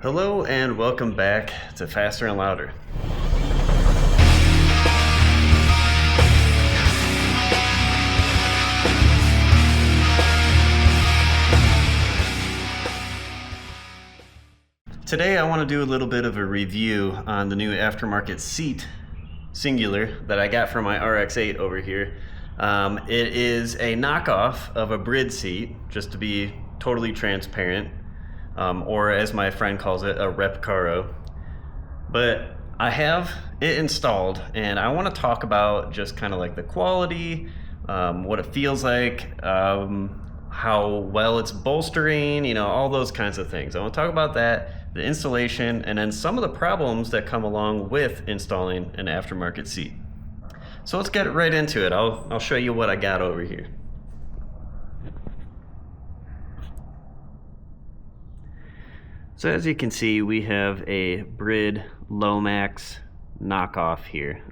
Hello and welcome back to Faster and Louder. Today I want to do a little bit of a review on the new aftermarket seat, singular, that I got from my RX8 over here. It is a knockoff of a Brid seat, just to be totally transparent. Or as my friend calls it, a Repcaro. But I have it installed and I want to talk about just kind of like the quality, what it feels like, how well it's bolstering, all those kinds of things. I want to talk about that, the installation, and then some of the problems that come along with installing an aftermarket seat. So let's get right into it. I'll show you what I got over here. So as you can see, we have a Brid Lomax knockoff here.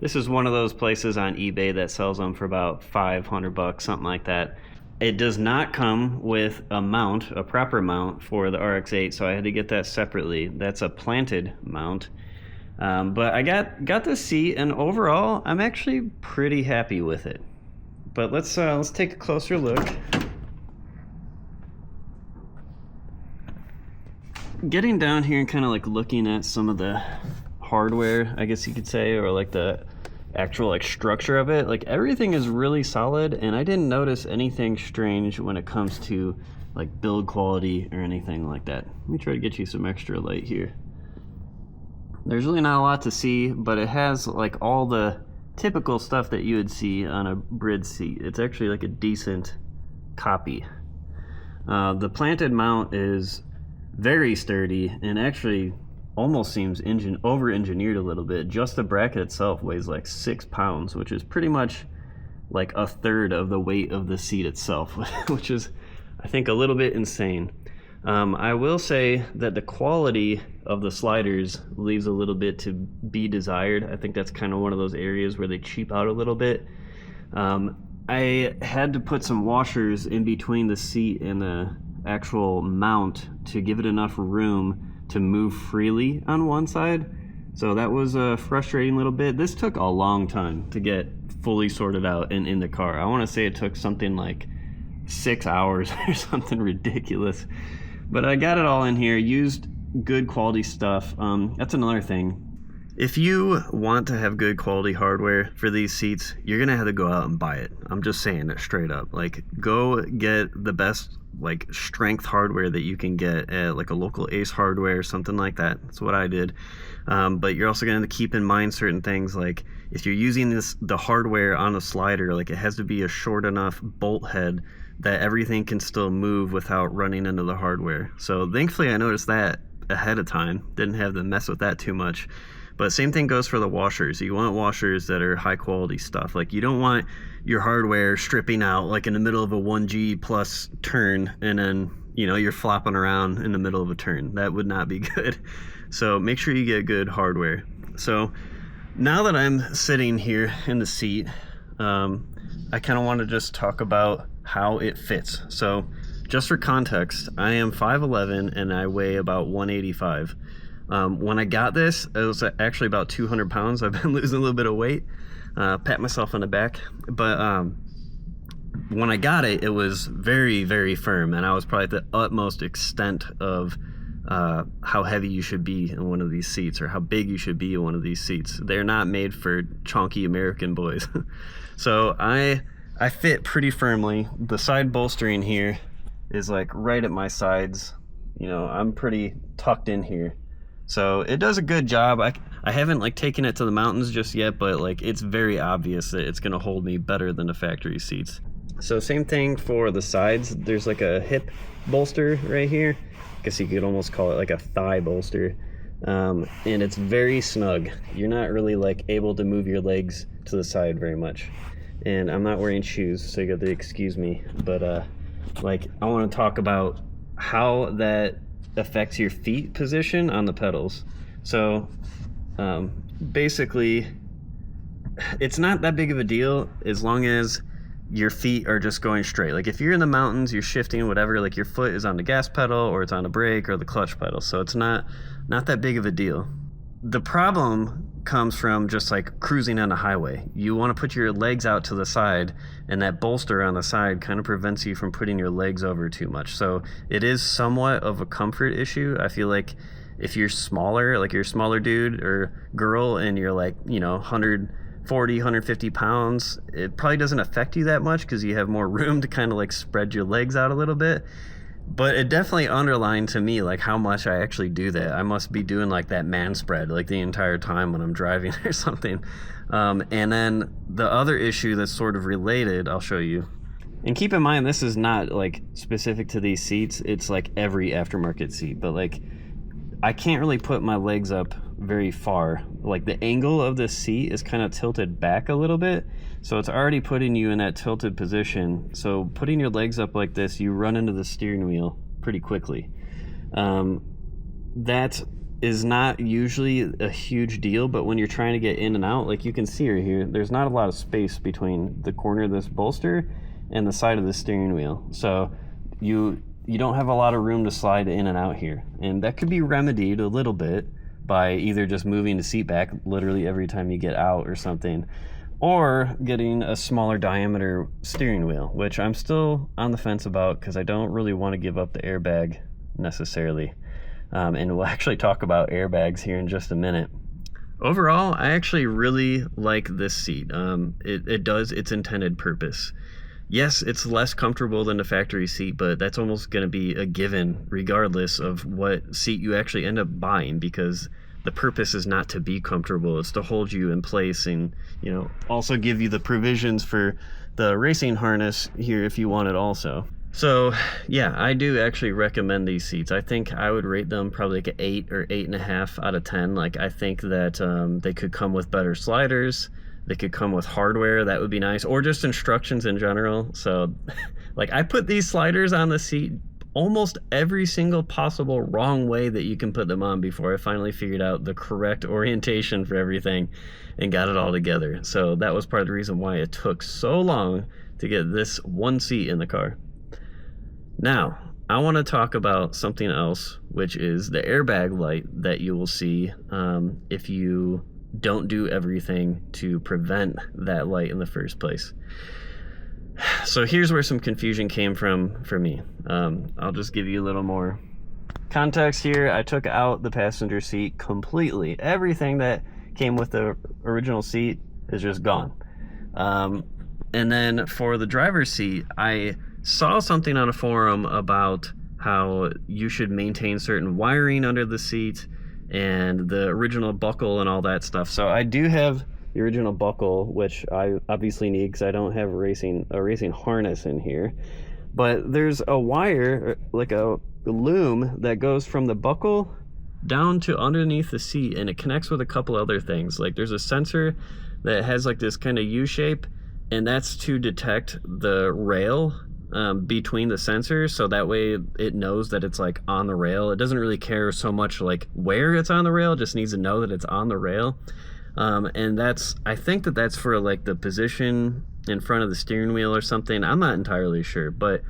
This is one of those places on eBay that sells them for about $500, something like that. It does not come with a mount, a proper mount for the RX8, so I had to get that separately. That's a planted mount. But I got this seat, and overall, I'm actually pretty happy with it. But let's take a closer look. Getting down here and kind of like looking at some of the hardware, I guess you could say, or like the actual like structure of it, like everything is really solid, and I didn't notice anything strange when it comes to like build quality or anything like that. Let me try to get you some extra light here. There's really not a lot to see, but it has like all the typical stuff that you would see on a Brid seat. It's actually like a decent copy. The planted mount is very sturdy and actually almost seems over-engineered a little bit. Just the bracket itself weighs like 6 pounds, which is pretty much like a third of the weight of the seat itself, which is, I think, a little bit insane. I will say that the quality of the sliders leaves a little bit to be desired. I think that's kind of one of those areas where they cheap out a little bit. I had to put some washers in between the seat and the actual mount to give it enough room to move freely on one side, so that was a frustrating little bit. This took a long time to get fully sorted out and in the car. I want to say it took something like 6 hours or something ridiculous, but I got it all in here, used good quality stuff. That's another thing. If you want to have good quality hardware for these seats, you're gonna have to go out and buy it. I'm just saying it straight up. Like, go get the best like strength hardware that you can get at like a local Ace Hardware or something like that. That's what I did. But you're also gonna keep in mind certain things, like if you're using the hardware on a slider, like it has to be a short enough bolt head that everything can still move without running into the hardware. So thankfully I noticed that ahead of time. Didn't have to mess with that too much. But same thing goes for the washers. You want washers that are high quality stuff. Like, you don't want your hardware stripping out like in the middle of a 1G plus turn, and then you're flopping around in the middle of a turn. That would not be good. So make sure you get good hardware. So now that I'm sitting here in the seat, I kind of want to just talk about how it fits. So just for context, I am 5'11" and I weigh about 185. When I got this, it was actually about 200 pounds. I've been losing a little bit of weight. Pat myself on the back. But when I got it, it was very, very firm. And I was probably at the utmost extent of how heavy you should be in one of these seats, or how big you should be in one of these seats. They're not made for chonky American boys. So I fit pretty firmly. The side bolstering here is like right at my sides. I'm pretty tucked in here. So it does a good job. I haven't like taken it to the mountains just yet, but like it's very obvious that it's gonna hold me better than the factory seats. So same thing for the sides. There's like a hip bolster right here. I guess you could almost call it like a thigh bolster. And it's very snug. You're not really like able to move your legs to the side very much. And I'm not wearing shoes, so you got to excuse me. But like, I want to talk about how that affects your feet position on the pedals. So basically, it's not that big of a deal as long as your feet are just going straight. Like if you're in the mountains, you're shifting, whatever, like your foot is on the gas pedal or it's on the brake or the clutch pedal. So it's not that big of a deal. The problem comes from just like cruising on the highway. You want to put your legs out to the side, and that bolster on the side kind of prevents you from putting your legs over too much. So it is somewhat of a comfort issue. I feel like if you're smaller, like you're a smaller dude or girl, and you're like, 140, 150 pounds, it probably doesn't affect you that much because you have more room to kind of like spread your legs out a little bit. But it definitely underlined to me like how much I actually do that. I must be doing like that man spread like the entire time when I'm driving or something. And then the other issue that's sort of related, I'll show you. And keep in mind, this is not like specific to these seats. It's like every aftermarket seat. But like I can't really put my legs up very far. Like the angle of this seat is kind of tilted back a little bit, so it's already putting you in that tilted position. So putting your legs up like this, you run into the steering wheel pretty quickly. That is not usually a huge deal, but when you're trying to get in and out, like you can see right here, there's not a lot of space between the corner of this bolster and the side of the steering wheel. So you don't have a lot of room to slide in and out here, and that could be remedied a little bit by either just moving the seat back literally every time you get out or something, or getting a smaller diameter steering wheel, which I'm still on the fence about because I don't really want to give up the airbag necessarily. And we'll actually talk about airbags here in just a minute. Overall, I actually really like this seat. It does its intended purpose. Yes, it's less comfortable than the factory seat, but that's almost going to be a given regardless of what seat you actually end up buying, because the purpose is not to be comfortable. It's to hold you in place and, also give you the provisions for the racing harness here if you want it also. So yeah, I do actually recommend these seats. I think I would rate them probably like an 8 or 8.5 out of 10. Like I think that they could come with better sliders. They could come with hardware, that would be nice, or just instructions in general. So like I put these sliders on the seat almost every single possible wrong way that you can put them on before I finally figured out the correct orientation for everything and got it all together. So that was part of the reason why it took so long to get this one seat in the car. Now, I want to talk about something else, which is the airbag light that you will see if you don't do everything to prevent that light in the first place. So here's where some confusion came from for me. I'll just give you a little more context here. I took out the passenger seat completely. Everything that came with the original seat is just gone. And then for the driver's seat, I saw something on a forum about how you should maintain certain wiring under the seat and the original buckle and all that stuff. So I do have the original buckle, which I obviously need because I don't have a racing harness in here. But there's a wire, like a loom, that goes from the buckle down to underneath the seat, and it connects with a couple other things. Like there's a sensor that has like this kind of U shape, and that's to detect the rail between the sensors, so that way it knows that it's like on the rail. It doesn't really care so much like where it's on the rail, it just needs to know that it's on the rail. And I think that's for like the position in front of the steering wheel or something. I'm not entirely sure, but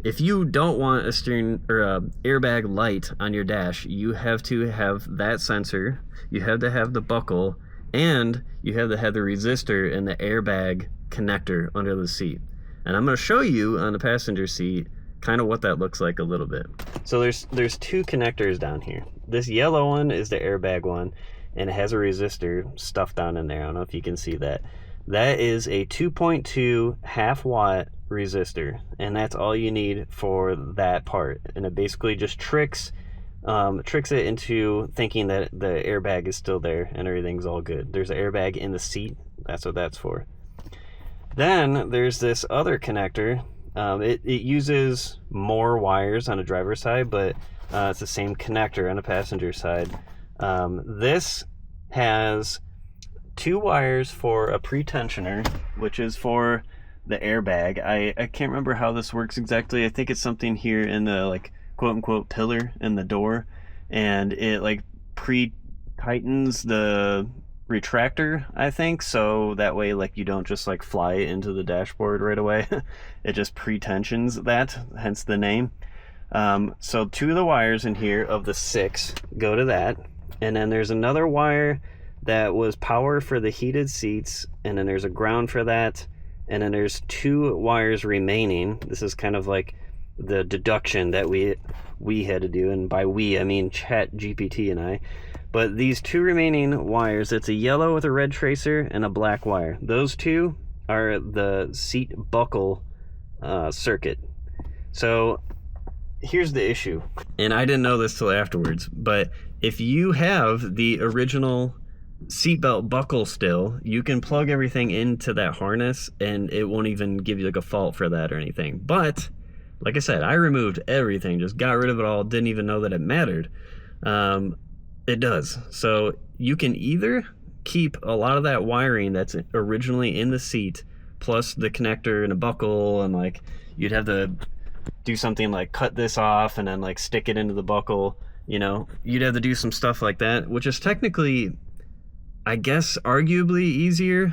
if you don't want a steering or a airbag light on your dash, you have to have that sensor, you have to have the buckle, and you have to have the resistor and the airbag connector under the seat. And I'm going to show you on the passenger seat kind of what that looks like a little bit. So there's two connectors down here. This yellow one is the airbag one, and it has a resistor stuffed down in there. I don't know if you can see that. That is a 2.2 half-watt resistor, and that's all you need for that part. And it basically just tricks it into thinking that the airbag is still there and everything's all good. There's an airbag in the seat. That's what that's for. Then there's this other connector. It uses more wires on the driver's side, but it's the same connector on the passenger side. This has two wires for a pre-tensioner, which is for the airbag. I can't remember how this works exactly. I think it's something here in the like quote-unquote pillar in the door, and it like pre-tightens the retractor, I think, so that way like you don't just like fly into the dashboard right away. It just pre-tensions that, hence the name. So 2 of the wires in here of the 6 go to that, and then there's another wire that was power for the heated seats, and then there's a ground for that, and then there's 2 wires remaining. This is kind of like the deduction that we had to do, and by we I mean Chat GPT and I. But these 2 remaining wires, it's a yellow with a red tracer and a black wire. Those 2 are the seat buckle circuit. So here's the issue, and I didn't know this till afterwards, but if you have the original seatbelt buckle still, you can plug everything into that harness and it won't even give you like a fault for that or anything. But like I said, I removed everything, just got rid of it all, didn't even know that it mattered. It does. So you can either keep a lot of that wiring that's originally in the seat, plus the connector and a buckle, and like you'd have to do something like cut this off and then like stick it into the buckle, you know, you'd have to do some stuff like that, which is technically, I guess, arguably easier.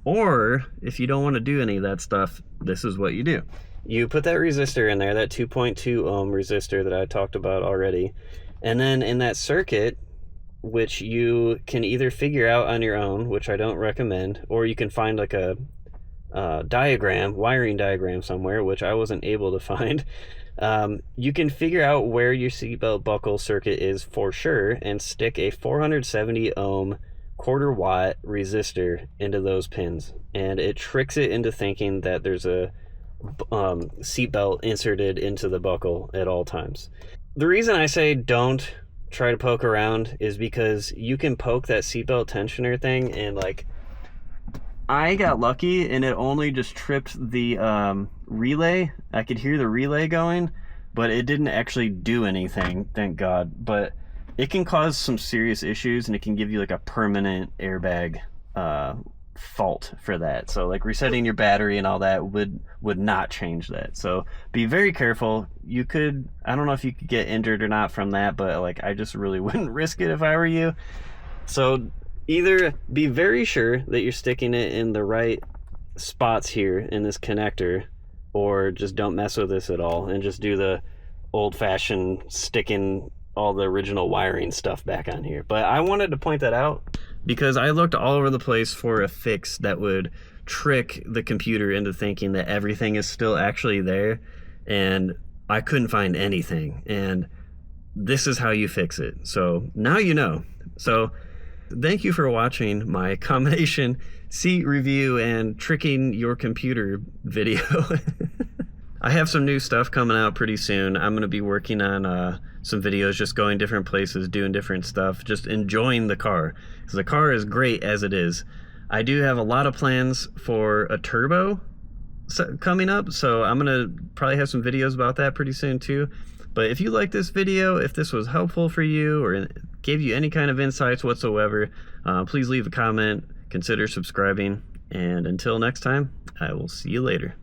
Or if you don't want to do any of that stuff, this is what you do. You put that resistor in there, that 2.2 ohm resistor that I talked about already, and then in that circuit, which you can either figure out on your own, which I don't recommend, or you can find like a wiring diagram somewhere, which I wasn't able to find. You can figure out where your seatbelt buckle circuit is for sure and stick a 470 ohm quarter watt resistor into those pins, and it tricks it into thinking that there's a seatbelt inserted into the buckle at all times. The reason I say don't try to poke around is because you can poke that seatbelt tensioner thing, and like I got lucky and it only just tripped the relay. I could hear the relay going, but it didn't actually do anything, thank God. But it can cause some serious issues, and it can give you like a permanent airbag fault for that. So like resetting your battery and all that would not change that. So be very careful. You could, I don't know if you could get injured or not from that, but like I just really wouldn't risk it if I were you. So either be very sure that you're sticking it in the right spots here in this connector, or just don't mess with this at all and just do the old-fashioned sticking all the original wiring stuff back on here. But I wanted to point that out because I looked all over the place for a fix that would trick the computer into thinking that everything is still actually there, and I couldn't find anything. And this is how you fix it. So now you know. So thank you for watching my combination seat review and tricking your computer video. I have some new stuff coming out pretty soon. I'm going to be working on some videos, just going different places, doing different stuff, just enjoying the car, because the car is great as it is. I do have a lot of plans for a turbo coming up, so I'm going to probably have some videos about that pretty soon too. But if you like this video, if this was helpful for you or gave you any kind of insights whatsoever, please leave a comment, consider subscribing, and until next time, I will see you later.